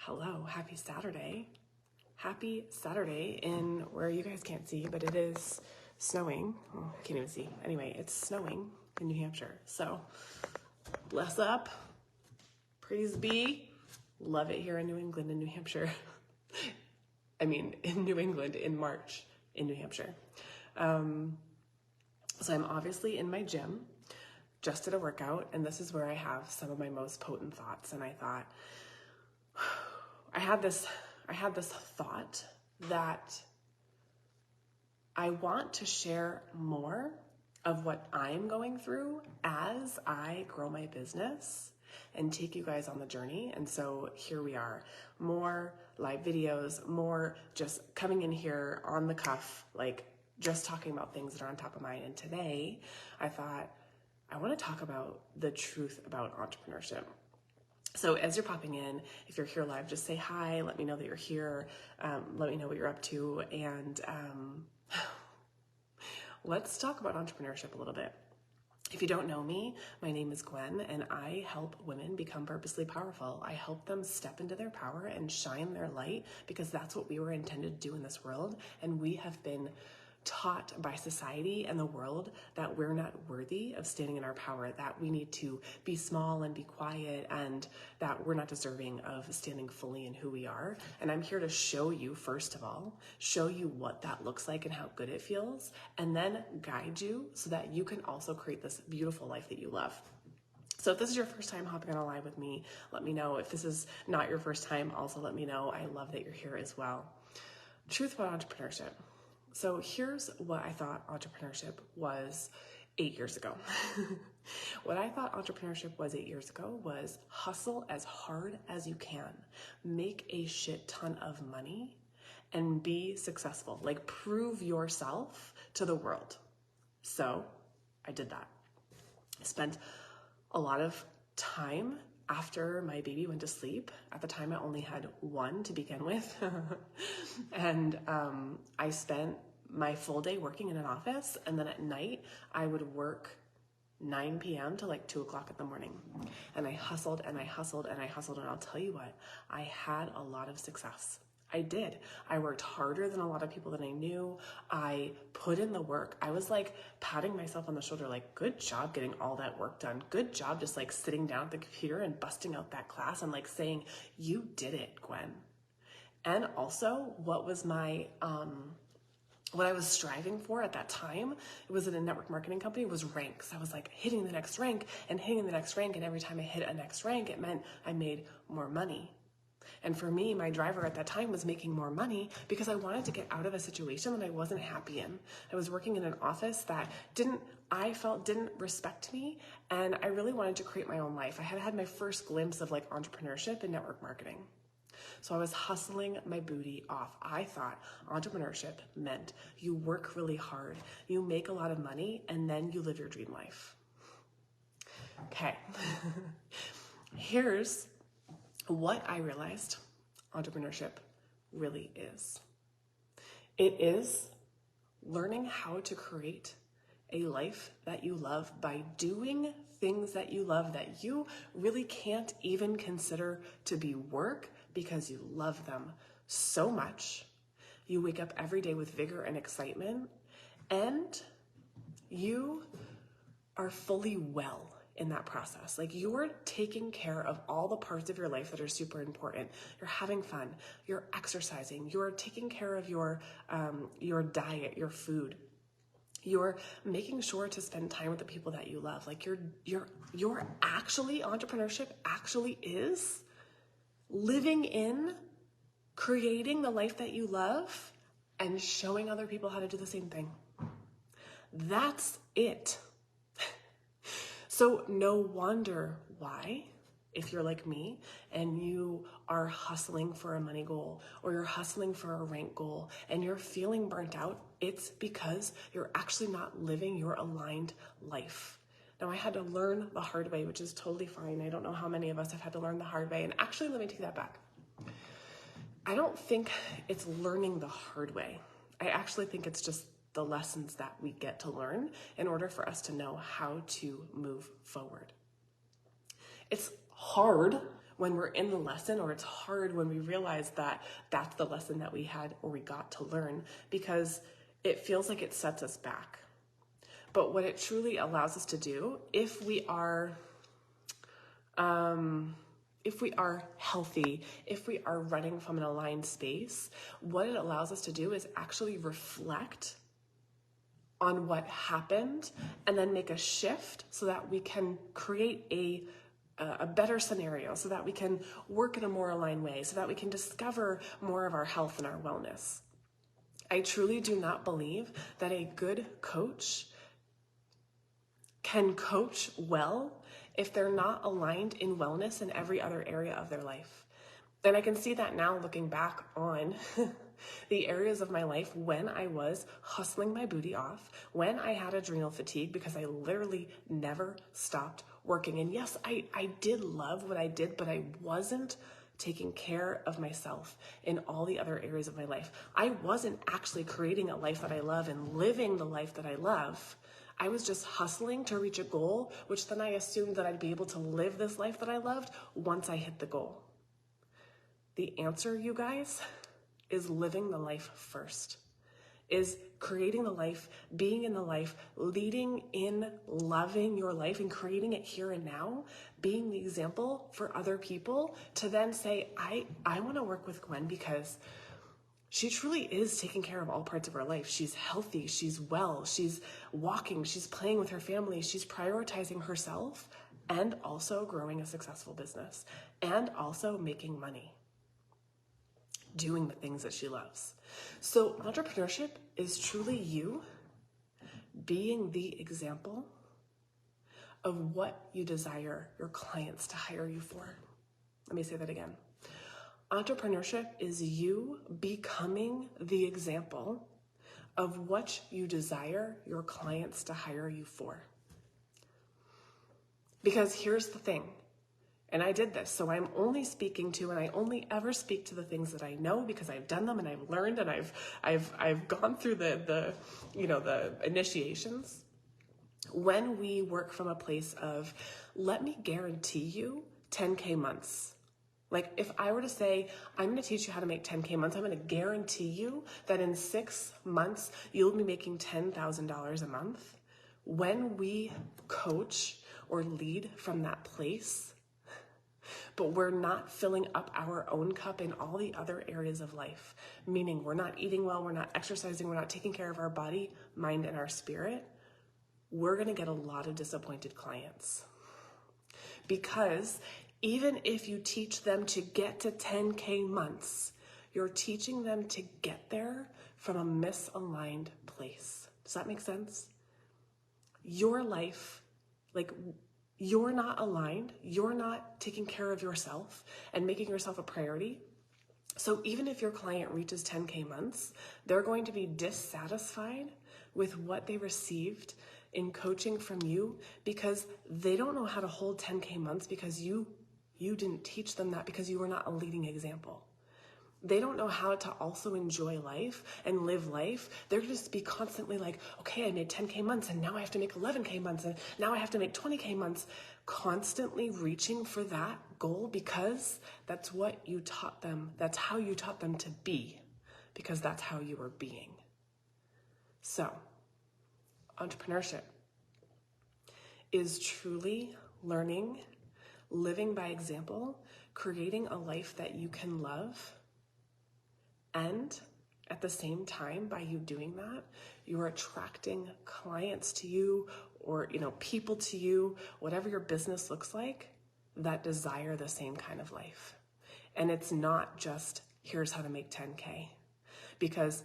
Hello, happy Saturday. Happy Saturday in where you guys can't see, but it is snowing. Oh, I can't even see. Anyway, it's snowing in New Hampshire. So bless up. Praise be. Love it here in New England and New Hampshire. I mean, in New England in March in New Hampshire. So I'm obviously in my gym, just did a workout, and this is where I have some of my most potent thoughts. And I thought, I had this thought that I want to share more of what I'm going through as I grow my business and take you guys on the journey. And so here we are, more live videos, more just coming in here on the cuff, like just talking about things that are on top of mind. And today I thought I want to talk about the truth about entrepreneurship. So as you're popping in, if you're here live, just say hi, let me know that you're here, let me know what you're up to, and let's talk about entrepreneurship a little bit. If you don't know me, my name is Gwen, and I help women become purposely powerful. I help them step into their power and shine their light, because that's what we were intended to do in this world, and we have been taught by society and the world that we're not worthy of standing in our power, that we need to be small and be quiet, and that we're not deserving of standing fully in who we are. And I'm here to show you, first of all, show you what that looks like and how good it feels, and then guide you so that you can also create this beautiful life that you love. So if this is your first time hopping on a live with me, let me know. If this is not your first time, also let me know. I love that you're here as well. Truth about entrepreneurship. So here's what I thought entrepreneurship was 8 years ago. What I thought entrepreneurship was 8 years ago was hustle as hard as you can, make a shit ton of money, and be successful. Like, prove yourself to the world. So I did that. I spent a lot of time after my baby went to sleep. At the time, I only had one to begin with. And I spent my full day working in an office. And then at night, I would work 9 p.m. to like 2 o'clock in the morning. And I hustled and I hustled and I hustled. And I'll tell you what, I had a lot of success. I did. I worked harder than a lot of people that I knew. I put in the work. I was like patting myself on the shoulder, like, good job getting all that work done. Good job just like sitting down at the computer and busting out that class and like saying, you did it, Gwen. And also, what was my, what I was striving for at that time, it was in a network marketing company, was ranks. I was like hitting the next rank and hitting the next rank. And every time I hit a next rank, it meant I made more money. And for me, my driver at that time was making more money because I wanted to get out of a situation that I wasn't happy in. I was working in an office that I felt didn't respect me, and I really wanted to create my own life. I had had my first glimpse of like entrepreneurship and network marketing. So I was hustling my booty off. I thought entrepreneurship meant you work really hard, you make a lot of money, and then you live your dream life. Okay, here's what I realized entrepreneurship really is. It is learning how to create a life that you love by doing things that you love that you really can't even consider to be work because you love them so much. You wake up every day with vigor and excitement, and you are fully well in that process. Like, you're taking care of all the parts of your life that are super important. You're having fun, you're exercising, you're taking care of your diet, your food. You're making sure to spend time with the people that you love. Like, you're actually, entrepreneurship actually is living in, creating the life that you love and showing other people how to do the same thing. That's it. So no wonder why, if you're like me and you are hustling for a money goal or you're hustling for a rank goal and you're feeling burnt out, it's because you're actually not living your aligned life. Now, I had to learn the hard way, which is totally fine. I don't know how many of us have had to learn the hard way. And actually, let me take that back. I don't think it's learning the hard way. I actually think it's just the lessons that we get to learn in order for us to know how to move forward. It's hard when we're in the lesson, or it's hard when we realize that that's the lesson that we had or we got to learn, because it feels like it sets us back. But what it truly allows us to do, if we are healthy, if we are running from an aligned space, what it allows us to do is actually reflect on what happened and then make a shift so that we can create a better scenario, so that we can work in a more aligned way, so that we can discover more of our health and our wellness. I truly do not believe that a good coach can coach well if they're not aligned in wellness in every other area of their life. And I can see that now looking back on the areas of my life when I was hustling my booty off, when I had adrenal fatigue because I literally never stopped working. And yes, I did love what I did, but I wasn't taking care of myself in all the other areas of my life. I wasn't actually creating a life that I love and living the life that I love. I was just hustling to reach a goal, which then I assumed that I'd be able to live this life that I loved once I hit the goal. The answer, you guys, is living the life first, is creating the life, being in the life, leading in loving your life and creating it here and now, being the example for other people to then say, I want to work with Gwen because she truly is taking care of all parts of her life. She's healthy, she's well, she's walking, she's playing with her family, she's prioritizing herself and also growing a successful business and also making money, doing the things that she loves. So entrepreneurship is truly you being the example of what you desire your clients to hire you for. Let me say that again. Entrepreneurship is you becoming the example of what you desire your clients to hire you for. Because here's the thing, and I did this, so I'm only speaking to, and I only ever speak to the things that I know because I've done them and I've learned and I've gone through the initiations. When we work from a place of, let me guarantee you 10K months. Like if I were to say, I'm going to teach you how to make 10K months, I'm going to guarantee you that in 6 months, you'll be making $10,000 a month. When we coach or lead from that place, but we're not filling up our own cup in all the other areas of life, meaning we're not eating well, we're not exercising, we're not taking care of our body, mind, and our spirit, we're going to get a lot of disappointed clients. Because even if you teach them to get to 10K months, you're teaching them to get there from a misaligned place. Does that make sense? Your life, you're not aligned, you're not taking care of yourself and making yourself a priority. So even if your client reaches 10K months, they're going to be dissatisfied with what they received in coaching from you because they don't know how to hold 10K months because you didn't teach them that because you were not a leading example. They don't know how to also enjoy life and live life. They're just be constantly like, okay, I made 10K months and now I have to make 11K months and now I have to make 20K months, constantly reaching for that goal because that's what you taught them. That's how you taught them to be, because that's how you were being. So, entrepreneurship is truly learning, living by example, creating a life that you can love. And at the same time, by you doing that, you're attracting clients to you or, people to you, whatever your business looks like, that desire the same kind of life. And it's not just, here's how to make 10K, because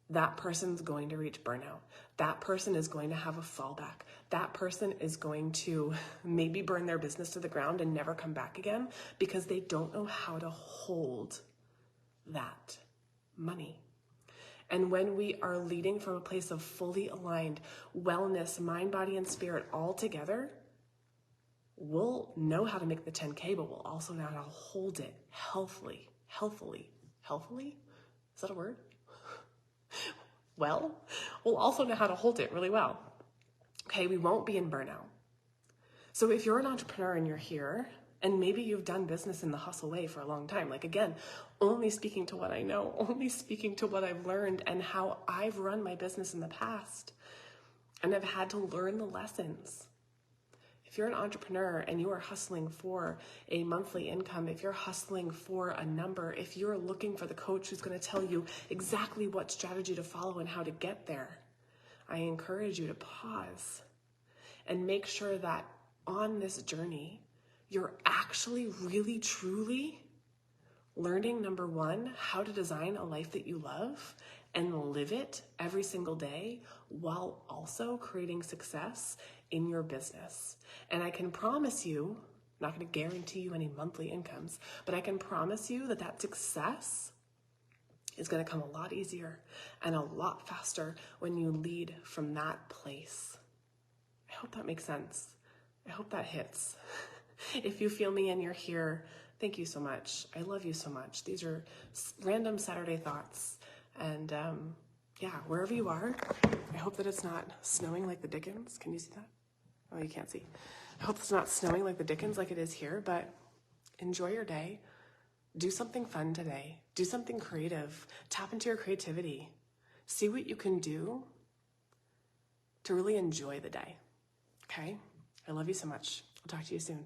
that person's going to reach burnout. That person is going to have a fallback. That person is going to maybe burn their business to the ground and never come back again because they don't know how to hold that money. And when we are leading from a place of fully aligned wellness, mind, body, and spirit all together, we'll know how to make the 10K, but we'll also know how to hold it healthily. Is that a word? Well, we'll also know how to hold it really well. Okay, we won't be in burnout. So if you're an entrepreneur and you're here, And maybe you've done business in the hustle way for a long time. Like, again, only speaking to what I know, only speaking to what I've learned and how I've run my business in the past. And I've had to learn the lessons. If you're an entrepreneur and you are hustling for a monthly income, if you're hustling for a number, if you're looking for the coach who's going to tell you exactly what strategy to follow and how to get there, I encourage you to pause and make sure that on this journey, you're actually really, truly learning, number one, how to design a life that you love and live it every single day while also creating success in your business. And I can promise you, I'm not going to guarantee you any monthly incomes, but I can promise you that that success is going to come a lot easier and a lot faster when you lead from that place. I hope that makes sense. I hope that hits. If you feel me and you're here, thank you so much. I love you so much. These are random Saturday thoughts. And yeah, wherever you are, I hope that it's not snowing like the Dickens. Can you see that? Oh, you can't see. I hope it's not snowing like the Dickens like it is here, but enjoy your day. Do something fun today. Do something creative. Tap into your creativity. See what you can do to really enjoy the day. Okay? I love you so much. I'll talk to you soon.